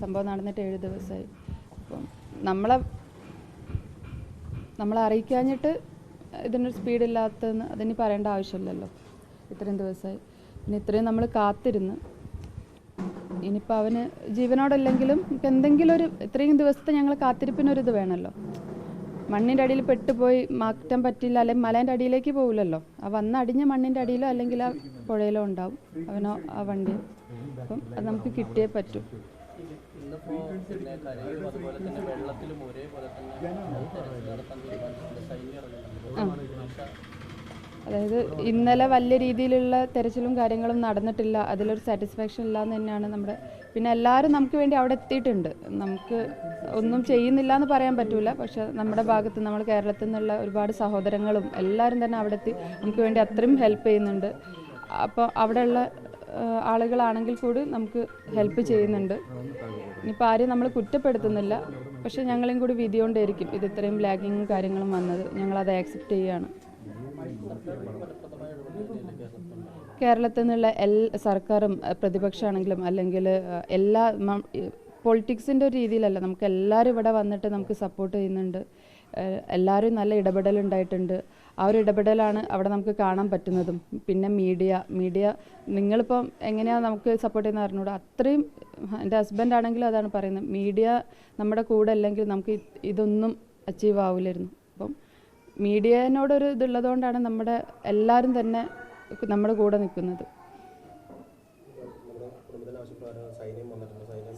സംഭവം നടന്നിട്ട് 7 ദിവസമായി. അപ്പം നമ്മളെ അറിയിക്കാഞ്ഞിട്ട് ഇതിനൊരു സ്പീഡില്ലാത്തതെന്ന് അതിന് പറയേണ്ട ആവശ്യമില്ലല്ലോ. ഇത്രയും ദിവസമായി, പിന്നെ ഇത്രയും നമ്മൾ കാത്തിരുന്ന്. ഇനിയിപ്പോൾ അവന് ജീവനോടല്ലെങ്കിലും എന്തെങ്കിലും ഒരു ഇത്രയും ദിവസത്തെ ഞങ്ങൾ കാത്തിരിപ്പിനൊരിത് വേണമല്ലോ. മണ്ണിൻ്റെ അടിയിൽ പെട്ടുപോയി മാറ്റാൻ പറ്റില്ല, അല്ലെങ്കിൽ മലേൻ്റെ അടിയിലേക്ക് പോകില്ലല്ലോ. ആ അടിഞ്ഞ മണ്ണിൻ്റെ അടിയിലോ അല്ലെങ്കിൽ ആ പുഴയിലോ ഉണ്ടാവും അവനോ ആ വണ്ടി. അപ്പം അത് നമുക്ക് കിട്ടിയേ പറ്റൂ. അതായത് ഇന്നലെ വലിയ രീതിയിലുള്ള തെരച്ചിലും കാര്യങ്ങളും നടന്നിട്ടില്ല, അതിലൊരു സാറ്റിസ്ഫാക്ഷൻ ഇല്ലാന്ന് തന്നെയാണ് നമ്മുടെ. പിന്നെ എല്ലാവരും നമുക്ക് വേണ്ടി അവിടെ എത്തിയിട്ടുണ്ട്. നമുക്ക് ഒന്നും ചെയ്യുന്നില്ല എന്ന് പറയാൻ പറ്റൂല, പക്ഷെ നമ്മുടെ ഭാഗത്ത് നമ്മൾ കേരളത്തിൽ നിന്നുള്ള ഒരുപാട് സഹോദരങ്ങളും എല്ലാവരും തന്നെ അവിടെ എത്തി നമുക്ക് വേണ്ടി അത്രയും ഹെൽപ്പ് ചെയ്യുന്നുണ്ട്. അപ്പോൾ അവിടെയുള്ള ആളുകളാണെങ്കിൽ കൂടി നമുക്ക് ഹെൽപ്പ് ചെയ്യുന്നുണ്ട്. ഇനിയിപ്പോൾ ആരെയും നമ്മൾ കുറ്റപ്പെടുത്തുന്നില്ല, പക്ഷെ ഞങ്ങളെയും കൂടി വിധി കൊണ്ടേയിരിക്കും ഇത് ഇത്രയും ലാഗിങ്ങും കാര്യങ്ങളും വന്നത്. ഞങ്ങളത് ആക്സെപ്റ്റ് ചെയ്യുകയാണ്. കേരളത്തിൽ നിന്നുള്ള സർക്കാരും പ്രതിപക്ഷമാണെങ്കിലും അല്ലെങ്കിൽ എല്ലാ പൊളിറ്റിക്സിൻ്റെ ഒരു രീതിയിലല്ല, നമുക്ക് എല്ലാവരും ഇവിടെ വന്നിട്ട് നമുക്ക് സപ്പോർട്ട് ചെയ്യുന്നുണ്ട്. എല്ലാവരും നല്ല ഇടപെടലുണ്ടായിട്ടുണ്ട്. ആ ഒരു ഇടപെടലാണ് അവിടെ നമുക്ക് കാണാൻ പറ്റുന്നതും. പിന്നെ മീഡിയ നിങ്ങളിപ്പം എങ്ങനെയാണ് നമുക്ക് സപ്പോർട്ട് ചെയ്യുന്ന അറിഞ്ഞൂടാ. അത്രയും എൻ്റെ ഹസ്ബൻഡ് ആണെങ്കിലും അതാണ് പറയുന്നത്, മീഡിയ നമ്മുടെ കൂടെ അല്ലെങ്കിൽ നമുക്ക് ഇതൊന്നും അച്ചീവ് ആവില്ലായിരുന്നു. അപ്പം മീഡിയനോടൊരു ഇതുള്ളതുകൊണ്ടാണ് നമ്മുടെ എല്ലാവരും തന്നെ നമ്മുടെ കൂടെ നിൽക്കുന്നത്.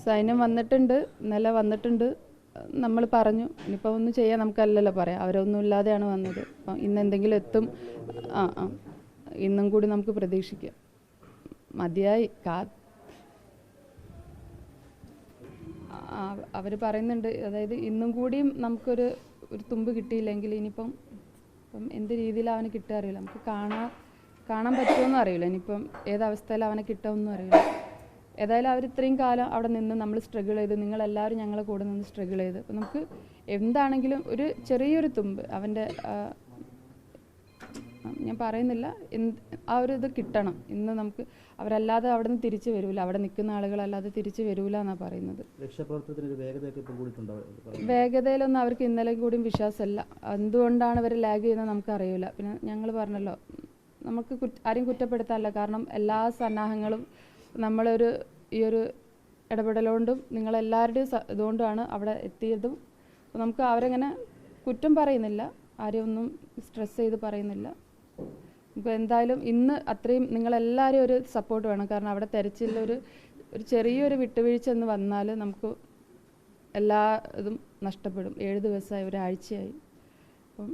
സൈന്യം വന്നിട്ടുണ്ട്, ഇന്നലെ വന്നിട്ടുണ്ട്. നമ്മൾ പറഞ്ഞു ഇനിയിപ്പോൾ ഒന്നും ചെയ്യാൻ നമുക്കല്ലല്ലോ പറയാം, അവരൊന്നും ഇല്ലാതെയാണ് വന്നത്. അപ്പം ഇന്ന് എന്തെങ്കിലും എത്തും. ഇന്നും കൂടി നമുക്ക് പ്രതീക്ഷിക്കാം. മതിയായി അവർ പറയുന്നുണ്ട്, അതായത് ഇന്നും കൂടിയും നമുക്കൊരു തുമ്പ് കിട്ടിയില്ലെങ്കിൽ ഇനിയിപ്പം എന്ത് രീതിയിലാണ് അവന് കിട്ടുക അറിയില്ല. നമുക്ക് കാണാൻ പറ്റുമെന്നും അറിയില്ല. ഇനിയിപ്പം ഏതവസ്ഥയിൽ അവനെ കിട്ടുമെന്നും അറിയില്ല. ഏതായാലും അവർ ഇത്രയും കാലം അവിടെ നിന്ന് നമ്മൾ സ്ട്രഗിൾ ചെയ്ത്, നിങ്ങളെല്ലാവരും ഞങ്ങളെ കൂടെ നിന്ന് സ്ട്രഗിൾ ചെയ്ത്, അപ്പം നമുക്ക് എന്താണെങ്കിലും ഒരു ചെറിയൊരു തുമ്പ് അവൻ്റെ ഞാൻ പറയുന്നില്ല ആ ഒരു ഇത് കിട്ടണം. ഇന്ന് നമുക്ക് അവരല്ലാതെ അവിടെ നിന്ന് തിരിച്ചു വരില്ല, അവിടെ നിൽക്കുന്ന ആളുകളല്ലാതെ തിരിച്ചു വരില്ല എന്നാണ് പറയുന്നത്. വേഗതയിലൊന്നും അവർക്ക് ഇന്നലെ കൂടിയും വിശ്വാസമല്ല. എന്തുകൊണ്ടാണ് അവർ ലാഗ് ചെയ്യുന്നത് നമുക്കറിയില്ല. പിന്നെ ഞങ്ങൾ പറഞ്ഞല്ലോ, നമുക്ക് ആരെയും കുറ്റപ്പെടുത്താനല്ല, കാരണം എല്ലാ സന്നാഹങ്ങളും ഈ ഒരു ഇടപെടലുകൊണ്ടും നിങ്ങളെല്ലാവരുടെയും ഇതുകൊണ്ടാണ് അവിടെ എത്തിയതും. അപ്പോൾ നമുക്ക് അവരെങ്ങനെ കുറ്റം പറയുന്നില്ല, ആരെയും ഒന്നും സ്ട്രെസ് ചെയ്ത് പറയുന്നില്ല. ഇപ്പോൾ എന്തായാലും ഇന്ന് അത്രയും നിങ്ങളെല്ലാവരും ഒരു സപ്പോർട്ട് വേണം. കാരണം അവിടെ തെരച്ചിലൊരു ചെറിയൊരു വിട്ടുവീഴ്ച എന്ന് വന്നാൽ നമുക്ക് എല്ലാ ഇതും നഷ്ടപ്പെടും. 7 ദിവസമായി, ഒരാഴ്ചയായി. അപ്പം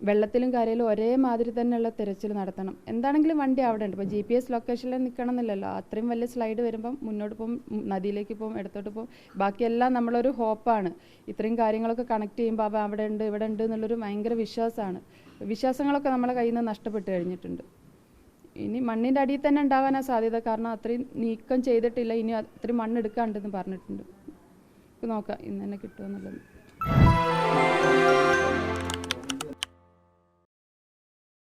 വെള്ളത്തിലും കരയിലും ഒരേ മാതിരി തന്നെയുള്ള തിരച്ചിൽ നടത്തണം. എന്താണെങ്കിലും വണ്ടി അവിടെ ഉണ്ട്. ഇപ്പോൾ GPS ലൊക്കേഷനിൽ നിൽക്കണം എന്നില്ലല്ലോ. അത്രയും വലിയ സ്ലൈഡ് വരുമ്പം മുന്നോട്ട് പോകും, നദിയിലേക്ക് പോകും, ഇടത്തോട്ട് പോകും. ബാക്കിയെല്ലാം നമ്മളൊരു ഹോപ്പാണ്. ഇത്രയും കാര്യങ്ങളൊക്കെ കണക്ട് ചെയ്യുമ്പോൾ അവ അവിടെ ഉണ്ട് ഇവിടെ ഉണ്ട് എന്നുള്ളൊരു ഭയങ്കര വിശ്വാസമാണ്. വിശ്വാസങ്ങളൊക്കെ നമ്മളെ കയ്യിൽ നിന്ന് നഷ്ടപ്പെട്ട് കഴിഞ്ഞിട്ടുണ്ട്. ഇനി മണ്ണിൻ്റെ അടിയിൽ തന്നെ ഉണ്ടാവാനാണ് സാധ്യത. കാരണം അത്രയും നീക്കം ചെയ്തിട്ടില്ല, ഇനി അത്രയും മണ്ണെടുക്കാണ്ടെന്ന് പറഞ്ഞിട്ടുണ്ട്. നോക്കാം ഇന്ന് തന്നെ കിട്ടുമെന്നുള്ളത്.